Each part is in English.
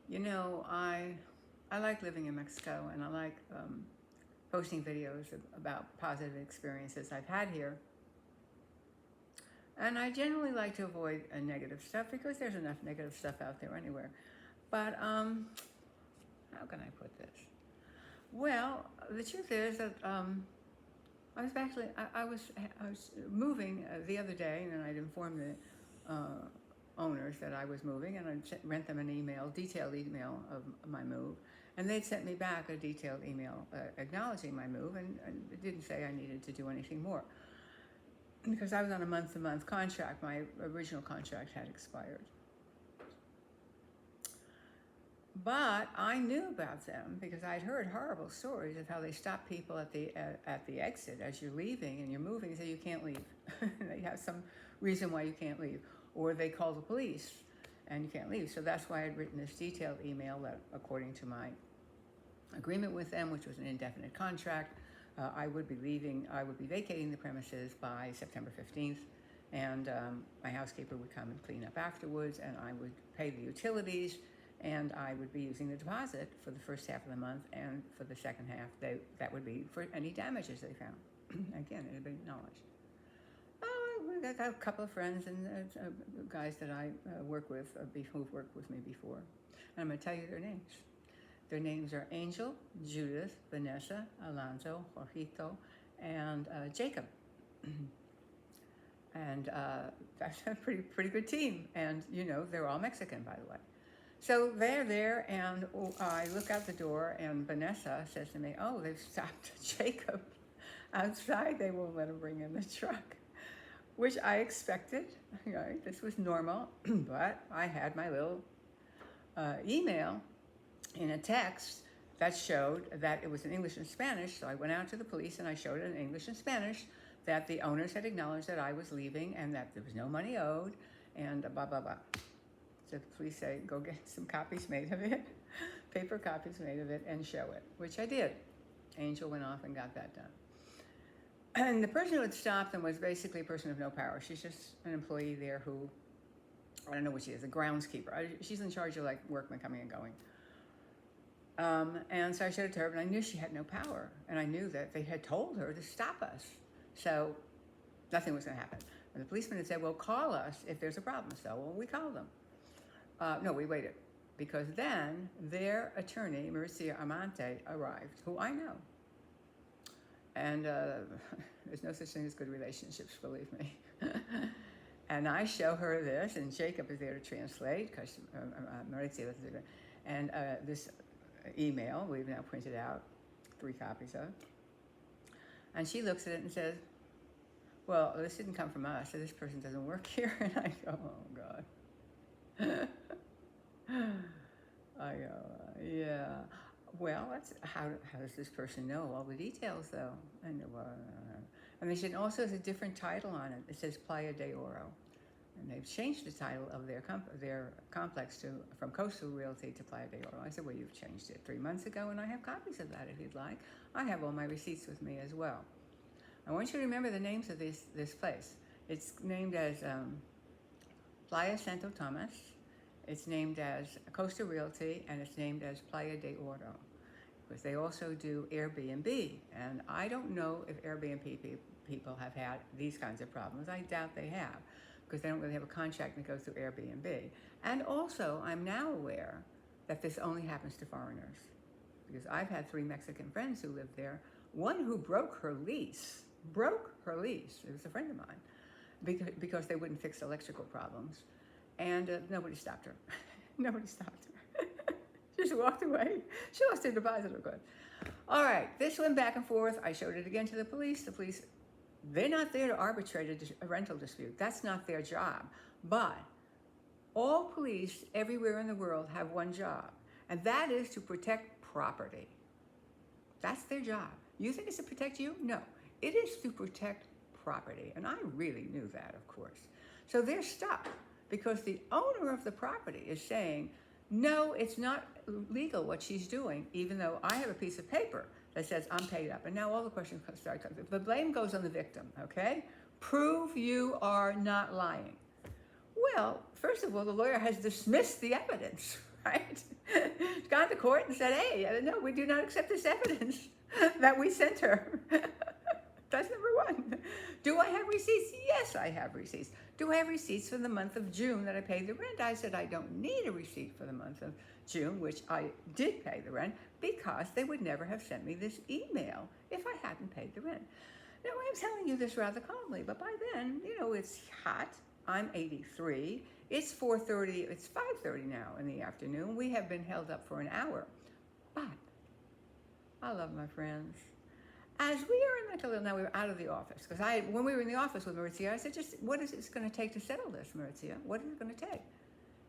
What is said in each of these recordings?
You know, I like living in Mexico, and I like posting videos about positive experiences I've had here. And I generally like to avoid negative stuff because there's enough negative stuff out there anywhere. But how can I put this? Well, the truth is that I was moving the other day, and I'd informed the owners that I was moving, and I'd rent them an email, detailed email of my move, and they'd sent me back a detailed email acknowledging my move, and it didn't say I needed to do anything more because I was on a month-to-month contract. My original contract had expired. But I knew about them because I'd heard horrible stories of how they stop people at the exit as you're leaving and you're moving and say you can't leave. They have some reason why you can't leave, or they call the police and you can't leave. So that's why I'd written this detailed email that, according to my agreement with them, which was an indefinite contract, I would be leaving. I would be vacating the premises by September 15th. And my housekeeper would come and clean up afterwards, and I would pay the utilities, and I would be using the deposit for the first half of the month, and for the second half, that would be for any damages they found. Again, it had been acknowledged. We got a couple of friends and guys that I work with, who've worked with me before. And I'm going to tell you their names. Their names are Angel, Judith, Vanessa, Alonso, Jorgito, and Jacob. And that's a pretty good team. And, you know, they're all Mexican, by the way. So they're there, and I look out the door, and Vanessa says to me, "Oh, they've stopped Jacob outside. They won't let him bring in the truck," which I expected. Right? This was normal, but I had my little email in a text that showed that it was in English and Spanish. So I went out to the police, and I showed it in English and Spanish that the owners had acknowledged that I was leaving and that there was no money owed, and blah, blah, blah. So the police say, go get some copies made of it, paper copies made of it, and show it, which I did. Angel went off and got that done. And the person who had stopped them was basically a person of no power. She's just an employee there who, I don't know what she is, a groundskeeper. She's in charge of like workmen coming and going. And so I showed it to her, but I knew she had no power. And I knew that they had told her to stop us. So nothing was going to happen. And the policeman had said, well, call us if there's a problem. So we called them. No, we waited. Because then their attorney, Mauricio Amante, arrived, who I know. And there's no such thing as good relationships, believe me. And I show her this, and Jacob is there to translate, because Mauricio is there. And this email, we've now printed out 3 copies of. And she looks at it and says, well, this didn't come from us, so this person doesn't work here. And I go, oh, God. I go, yeah. Well, that's how does this person know all the details, though? And they said also has a different title on it. It says Playa de Oro. And they've changed the title of their complex from Coastal Realty to Playa de Oro. I said, well, you've changed it 3 months ago, and I have copies of that if you'd like. I have all my receipts with me as well. I want you to remember the names of this place. It's named as Playa Santo Tomas. It's named as Coastal Realty, and it's named as Playa de Oro, because they also do Airbnb. And I don't know if Airbnb people have had these kinds of problems. I doubt they have, because they don't really have a contract that goes through Airbnb. And also, I'm now aware that this only happens to foreigners, because I've had 3 Mexican friends who lived there. One who broke her lease. It was a friend of mine, because they wouldn't fix electrical problems. And nobody stopped her. Nobody stopped her. Just walked away. She lost her deposit, of course. All right, this went back and forth. I showed it again to the police. The police, they're not there to arbitrate a rental dispute. That's not their job. But all police everywhere in the world have one job, and that is to protect property. That's their job. You think it's to protect you? No. It is to protect property. And I really knew that, of course. So they're stuck because the owner of the property is saying, no, it's not legal what she's doing, even though I have a piece of paper that says I'm paid up. And now all the questions start coming. The blame goes on the victim, okay? Prove you are not lying. Well, first of all, the lawyer has dismissed the evidence, right? She's gone to court and said, hey, no, we do not accept this evidence that we sent her. That's number one. Do I have receipts? Yes, I have receipts. Do I have receipts for the month of June that I paid the rent? I said I don't need a receipt for the month of June, which I did pay the rent, because they would never have sent me this email if I hadn't paid the rent. Now, I'm telling you this rather calmly, but by then, it's hot. I'm 83. It's 4:30. It's 5:30 now in the afternoon. We have been held up for an hour. But I love my friends. As we are in now we're out of the office, because when we were in the office with Maurizia, I said, just what is it going to take to settle this, Maurizia? What is it going to take?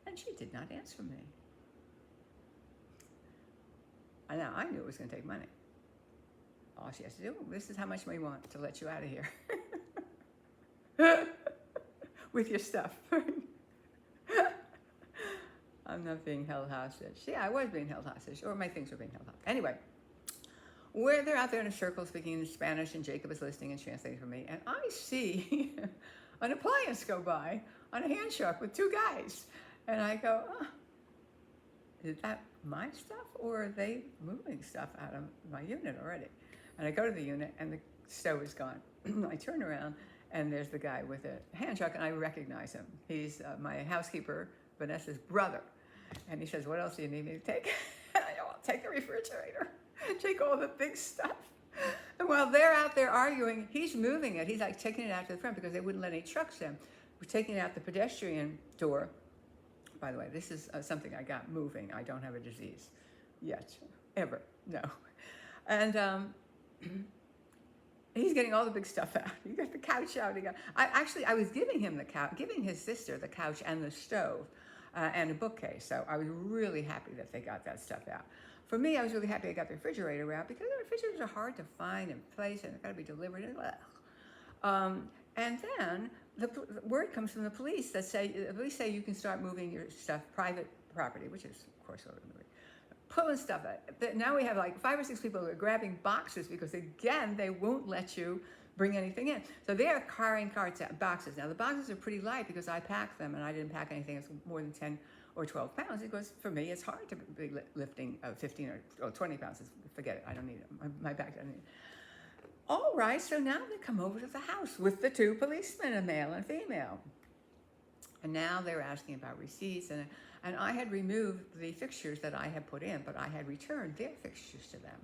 And she did not answer me. And now I knew it was going to take money. All she has to do, this is how much we want to let you out of here with your stuff. I'm not being held hostage. Yeah, I was being held hostage, or my things were being held hostage. Anyway, they're out there in a circle speaking in Spanish, and Jacob is listening and translating for me, and I see an appliance go by on a hand truck with two guys, and I go, oh, is that my stuff, or are they moving stuff out of my unit already? And I go to the unit, and the stove is gone. I turn around, and there's the guy with a hand truck, and I recognize him. He's my housekeeper, Vanessa's brother. And he says, what else do you need me to take? And I go, I'll take the refrigerator, take all the big stuff. And while they're out there arguing, he's moving it. He's like taking it out to the front because they wouldn't let any trucks in. We're taking out the pedestrian door. By the way, this is something I got moving. I don't have a disease yet, ever, no. And he's getting all the big stuff out. He got the couch out. I was giving him the couch, giving his sister the couch and the stove and a bookcase. So I was really happy that they got that stuff out. For me, I was really happy I got the refrigerator out, because the refrigerators are hard to find and place, and they've got to be delivered. And then the word comes from the police that say you can start moving your stuff, private property, which is, of course, what we're moving. Pulling stuff out. Now we have like 5 or 6 people who are grabbing boxes, because, again, they won't let you bring anything in. So they are carrying boxes. Now, the boxes are pretty light because I packed them, and I didn't pack anything that's more than 10 or 12 pounds, because for me, it's hard to be lifting 15 or 20 pounds. Forget it. I don't need it. My back doesn't need it. All right, so now they come over to the house with the 2 policemen, a male and female. And now they're asking about receipts, and I had removed the fixtures that I had put in, but I had returned their fixtures to them.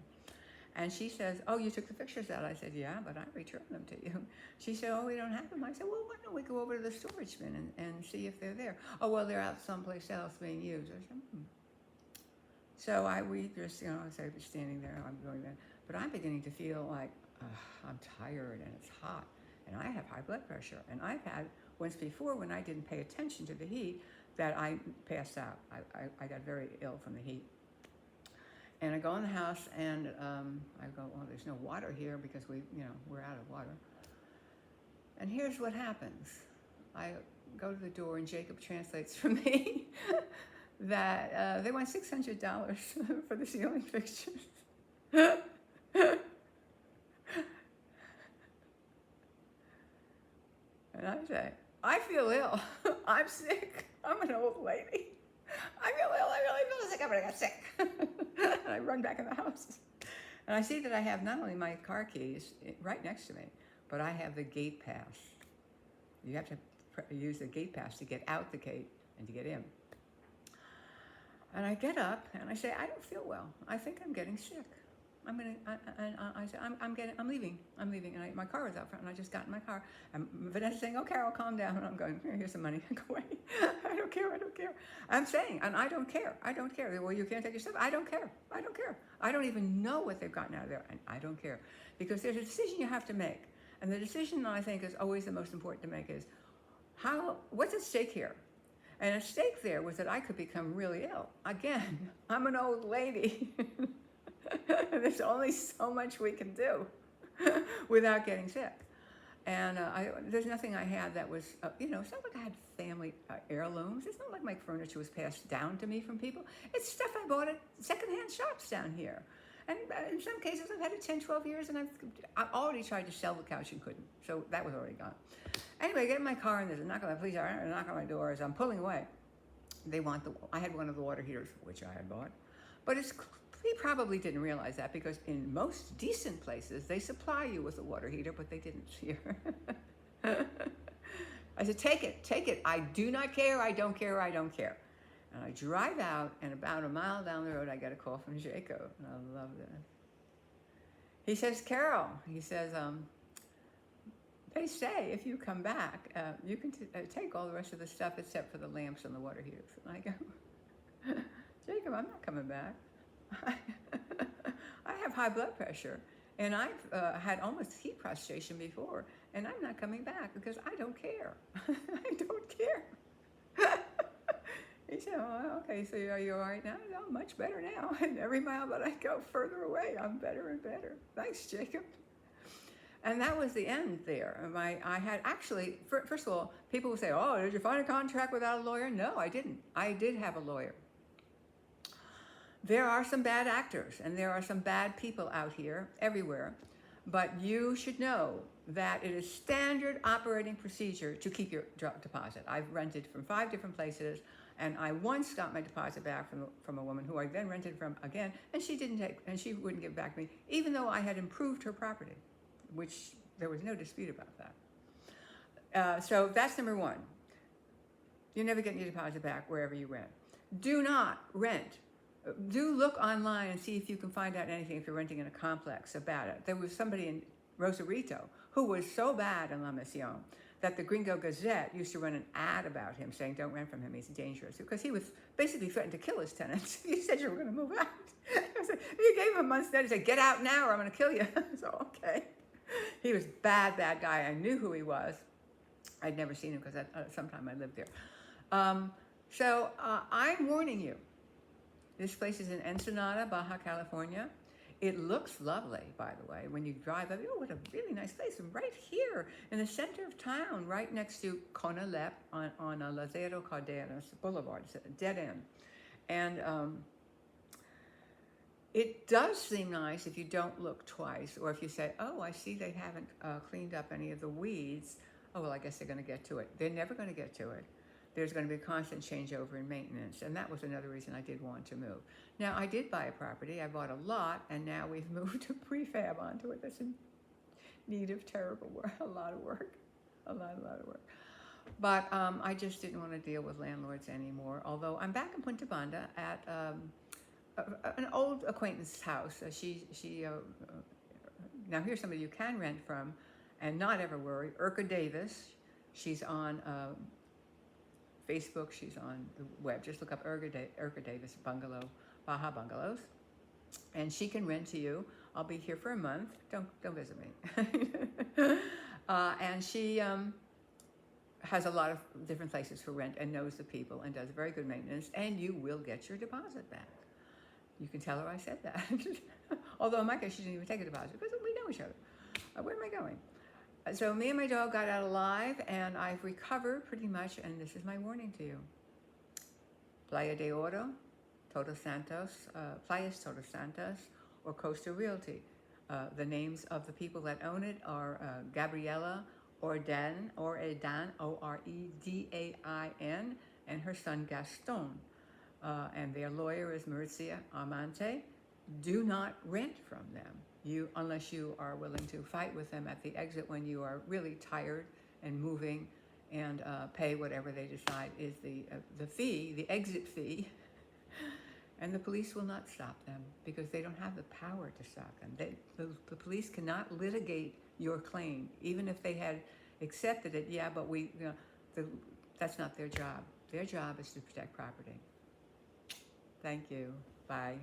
And she says, oh, you took the fixtures out? I said, yeah, but I returned them to you. She said, oh, we don't have them. I said, well, why don't we go over to the storage bin and see if they're there? Oh, well, they're out someplace else being used. I said, So we just, I was standing there, I'm going there. But I'm beginning to feel like I'm tired, and it's hot, and I have high blood pressure. And I've had once before, when I didn't pay attention to the heat, that I passed out. I got very ill from the heat. And I go in the house, and I go, well, there's no water here, because we're out of water. And here's what happens. I go to the door, and Jacob translates for me that they want $600 for the ceiling fixtures. And I say, I feel ill. I'm sick. I'm an old lady. I feel ill. I really feel sick. I'm going to get sick. And I run back in the house. And I see that I have not only my car keys right next to me, but I have the gate pass. You have to use the gate pass to get out the gate and to get in. And I get up and I say, I don't feel well. I think I'm getting sick. I'm leaving. And my car was out front, and I just got in my car. And Vanessa's saying, oh, Carol, calm down. And I'm going, here's some money. Go away. I don't care. I'm saying, and I don't care. Well, you can't take your stuff. I don't care. I don't even know what they've gotten out of there, and I don't care. Because there's a decision you have to make. And the decision I think is always the most important to make is, what's at stake here? And at stake there was that I could become really ill. Again, I'm an old lady. There's only so much we can do without getting sick. And there's nothing I had that was, it's not like I had family heirlooms. It's not like my furniture was passed down to me from people. It's stuff I bought at secondhand shops down here. And in some cases, I've had it 10, 12 years, and I've already tried to sell the couch and couldn't. So that was already gone. Anyway, I get in my car, and there's a knock on my police, a knock on my door as I'm pulling away. I had one of the water heaters, which I had bought. But he probably didn't realize that, because in most decent places, they supply you with a water heater, but they didn't here. I said, take it. I do not care, I don't care, I don't care. And I drive out, and about a mile down the road, I get a call from Jacob, and I love that. He says, Carol, he says, they say if you come back, you can take all the rest of the stuff except for the lamps and the water heaters. And I go, Jacob, I'm not coming back. I have high blood pressure, and I've had almost heat prostration before, and I'm not coming back because I don't care. I don't care. He said, oh, okay, so are you all right now? No, much better now. And every mile that I go further away, I'm better and better. Thanks, Jacob. And that was the end there. I had actually, first of all, people would say, oh, did you find a contract without a lawyer? No, I didn't. I did have a lawyer. There are some bad actors, and there are some bad people out here everywhere, but you should know that it is standard operating procedure to keep your deposit. I've rented from 5 different places, and I once got my deposit back from a woman who I then rented from again, and she she wouldn't give it back to me, even though I had improved her property, which there was no dispute about that. So that's number one. You're never getting your deposit back wherever you rent. Do not rent. Do look online and see if you can find out anything if you're renting in a complex about it. There was somebody in Rosarito who was so bad in La Mission that the Gringo Gazette used to run an ad about him saying, don't rent from him, he's dangerous. Because he was basically threatened to kill his tenants. He said you were going to move out. You gave him a month's notice, he said, get out now or I'm going to kill you. So, okay. He was bad guy. I knew who he was. I'd never seen him because sometime I lived there. So I'm warning you. This place is in Ensenada, Baja California. It looks lovely, by the way, when you drive up. Oh, what a really nice place. And right here in the center of town, right next to Conalep on Lázaro Cárdenas Boulevard. It's a dead end. And it does seem nice if you don't look twice, or if you say, oh, I see they haven't cleaned up any of the weeds. Oh, well, I guess they're going to get to it. They're never going to get to it. There's going to be a constant changeover in maintenance, and that was another reason I did want to move. Now, I did buy a property. I bought a lot, and now we've moved a prefab onto it that's in need of terrible work, a lot of work. But I just didn't want to deal with landlords anymore, although I'm back in Punta Banda at an old acquaintance's house. Now here's somebody you can rent from and not ever worry. Urca Davis. She's on Facebook. She's on the web. Just look up Urca Davis Bungalow, Baja Bungalows, and she can rent to you. I'll be here for a month. Don't visit me. And she has a lot of different places for rent and knows the people and does very good maintenance. And you will get your deposit back. You can tell her I said that. Although in my case, she didn't even take a deposit because we know each other. Where am I going? So me and my dog got out alive, and I've recovered pretty much, and this is my warning to you. Playa de Oro, Todos Santos, Playas Todos Santos, or Coastal Realty. The names of the people that own it are Gabriela Ordan, Oredain, and her son Gaston. And their lawyer is Mauricia Amante. Do not rent from them, unless you are willing to fight with them at the exit when you are really tired and moving, and pay whatever they decide is the fee, the exit fee. And the police will not stop them because they don't have the power to stop them. The police cannot litigate your claim, even if they had accepted it. Yeah, but that's not their job. Their job is to protect property. Thank you. Bye.